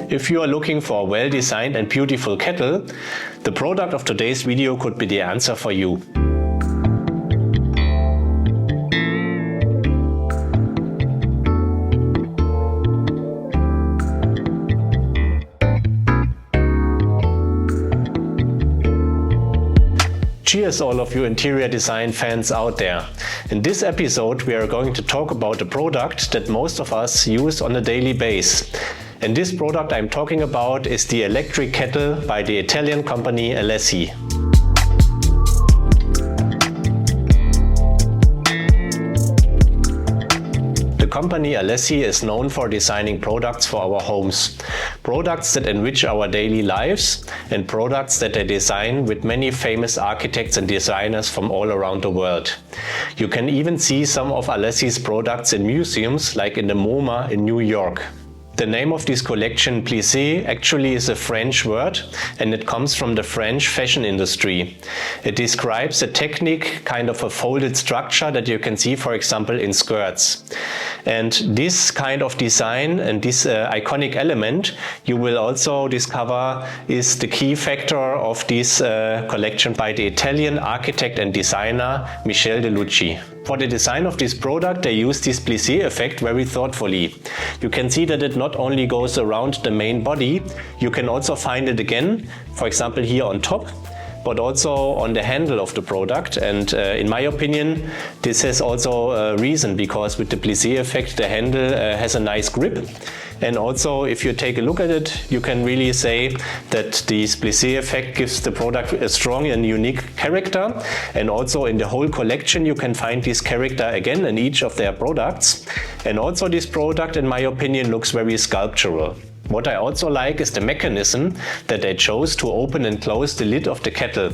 If you are looking for a well-designed and beautiful kettle, the product of today's video could be the answer for you. Cheers all of you interior design fans out there. In this episode we are going to talk about a product that most of us use on a daily basis. And this product I'm talking about is the electric kettle by the Italian company Alessi. The company Alessi is known for designing products for our homes. Products that enrich our daily lives and products that they design with many famous architects and designers from all around the world. You can even see some of Alessi's products in museums like in the MoMA in New York. The name of this collection, Plissé, actually is a French word and it comes from the French fashion industry. It describes a technique, kind of a folded structure that you can see, for example, in skirts. And this kind of design and this iconic element you will also discover is the key factor of this collection by the Italian architect and designer Michele De Lucchi. For the design of this product, they use this plissé effect very thoughtfully. You can see that it not only goes around the main body, you can also find it again, for example here on top, but also on the handle of the product. And in my opinion, this has also a reason, because with the plissé effect, the handle has a nice grip. And also, if you take a look at it, you can really say that this plissé effect gives the product a strong and unique character. And also in the whole collection, you can find this character again in each of their products. And also this product, in my opinion, looks very sculptural. What I also like is the mechanism that they chose to open and close the lid of the kettle.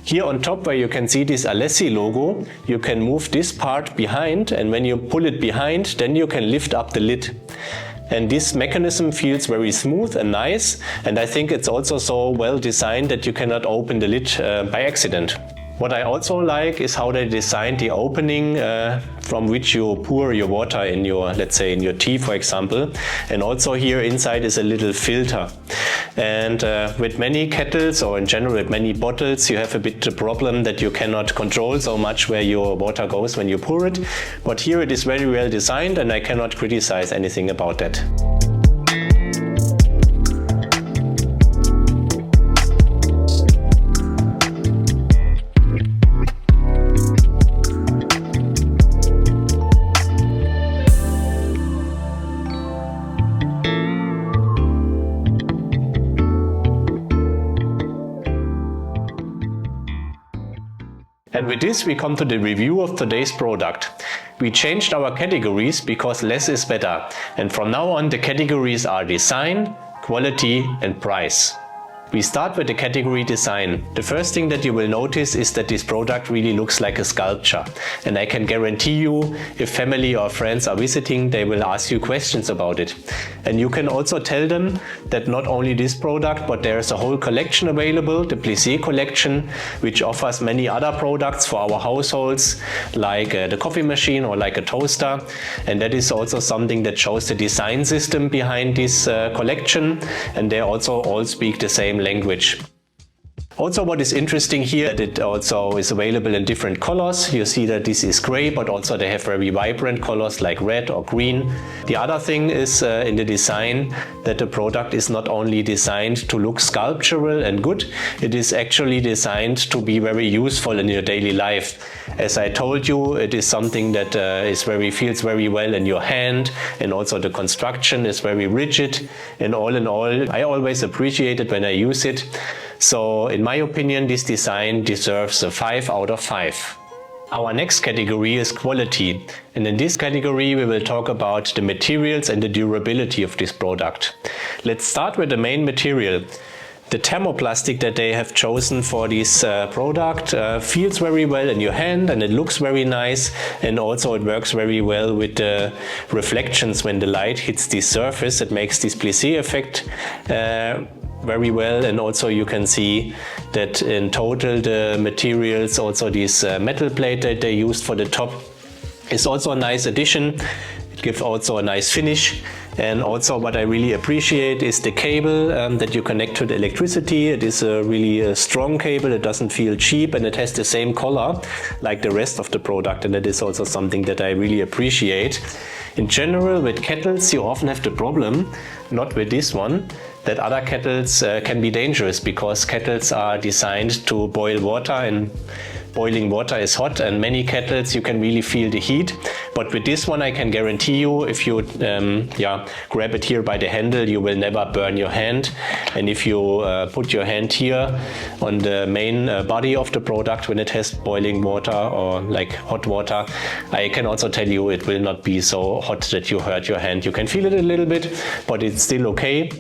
Here on top, where you can see this Alessi logo, you can move this part behind, and when you pull it behind, then you can lift up the lid. And this mechanism feels very smooth and nice, and I think it's also so well designed that you cannot open the lid by accident. What I also like is how they designed the opening from which you pour your water in your, let's say in your tea for example, and also here inside is a little filter. And with many kettles, or in general with many bottles, you have a bit the problem that you cannot control so much where your water goes when you pour it. But here it is very well designed and I cannot criticize anything about that. And with this we come to the review of today's product. We changed our categories because less is better, and from now on the categories are design, quality and price. We start with the category design. The first thing that you will notice is that this product really looks like a sculpture, and I can guarantee you if family or friends are visiting, they will ask you questions about it. And you can also tell them that not only this product, but there is a whole collection available, the Plissé collection, which offers many other products for our households, like the coffee machine or like a toaster. And that is also something that shows the design system behind this collection, and they also all speak the same language. Also, what is interesting here, that it also is available in different colors. You see that this is gray, but also they have very vibrant colors like red or green. The other thing is in the design that the product is not only designed to look sculptural and good, it is actually designed to be very useful in your daily life. As I told you, it is something that feels very well in your hand, and also the construction is very rigid. And all in all, I always appreciate it when I use it. So in my opinion, this design deserves a 5 out of 5. Our next category is quality, and in this category we will talk about the materials and the durability of this product. Let's start with the main material. The thermoplastic that they have chosen for this product feels very well in your hand, and it looks very nice, and also it works very well with the reflections when the light hits the surface. It makes this plissé effect very well, and also you can see that in total the materials, also this metal plate that they used for the top, is also a nice addition. gives also a nice finish. And also what I really appreciate is the cable that you connect to the electricity. It is a really strong cable. It doesn't feel cheap, and it has the same color like the rest of the product, and that is also something that I really appreciate. In general, with kettles you often have the problem, not with this one, that other kettles can be dangerous, because kettles are designed to boil water, and boiling water is hot, and many kettles you can really feel the heat. But with this one I can guarantee you, if you grab it here by the handle, you will never burn your hand. And if you put your hand here on the main body of the product when it has boiling water or like hot water, I can also tell you it will not be so hot that you hurt your hand. You can feel it a little bit, but it's still okay.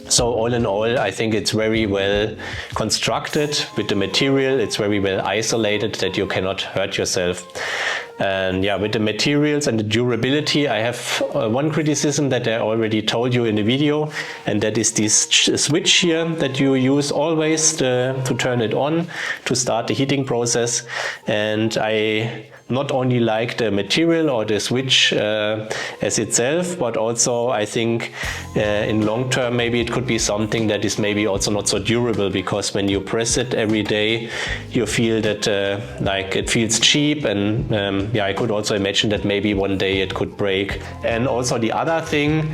So all in all, I think it's very well constructed with the material. It's very well isolated that you cannot hurt yourself. And yeah, with the materials and the durability, I have one criticism that I already told you in the video, and that is this switch here that you use always to turn it on to start the heating process. And I not only like the material or the switch as itself, but also I think in long term maybe it could be something that is maybe also not so durable, because when you press it every day you feel that like it feels cheap, and yeah, I could also imagine that maybe one day it could break. And also the other thing,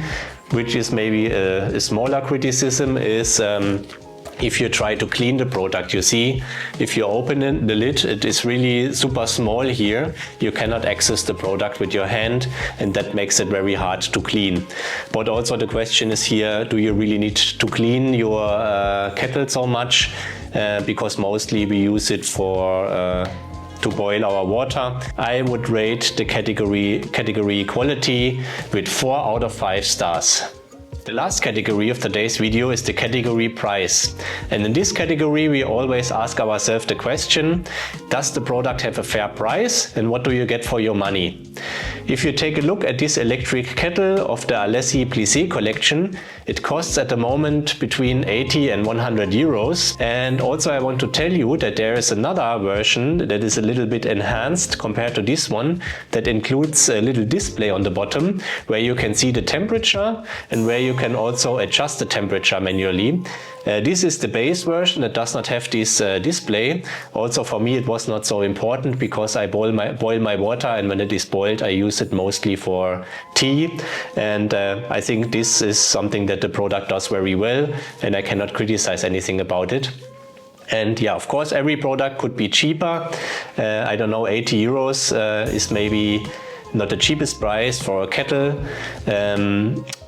which is maybe a smaller criticism, is if you try to clean the product. You see, if you open the lid, it is really super small here. You cannot access the product with your hand, and that makes it very hard to clean. But also the question is here, do you really need to clean your kettle so much? Because mostly we use it for to boil our water. I would rate the category quality with 4 out of 5 stars. The last category of today's video is the category price. And in this category we always ask ourselves the question, does the product have a fair price, and what do you get for your money? If you take a look at this electric kettle of the Alessi Plissé collection, it costs at the moment between 80 and 100 euros. And also I want to tell you that there is another version that is a little bit enhanced compared to this one, that includes a little display on the bottom where you can see the temperature and where you can also adjust the temperature manually. This is the base version that does not have this display. Also for me it was not so important, because I boil my water, and when it is boiled I use it mostly for tea. And I think this is something that the product does very well, and I cannot criticize anything about it. And yeah, of course every product could be cheaper. I don't know, 80 euros is maybe not the cheapest price for a kettle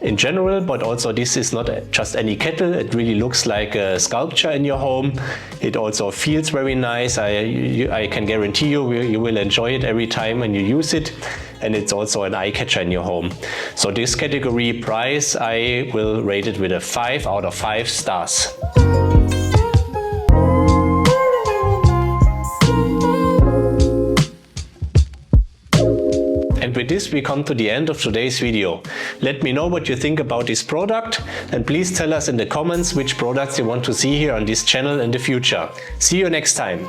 in general, but also this is not just any kettle. It really looks like a sculpture in your home. It also feels very nice. I can guarantee you will enjoy it every time when you use it, and it's also an eye catcher in your home. So this category price, I will rate it with a 5 out of 5 stars. And with this we come to the end of today's video. Let me know what you think about this product, and please tell us in the comments which products you want to see here on this channel in the future. See you next time.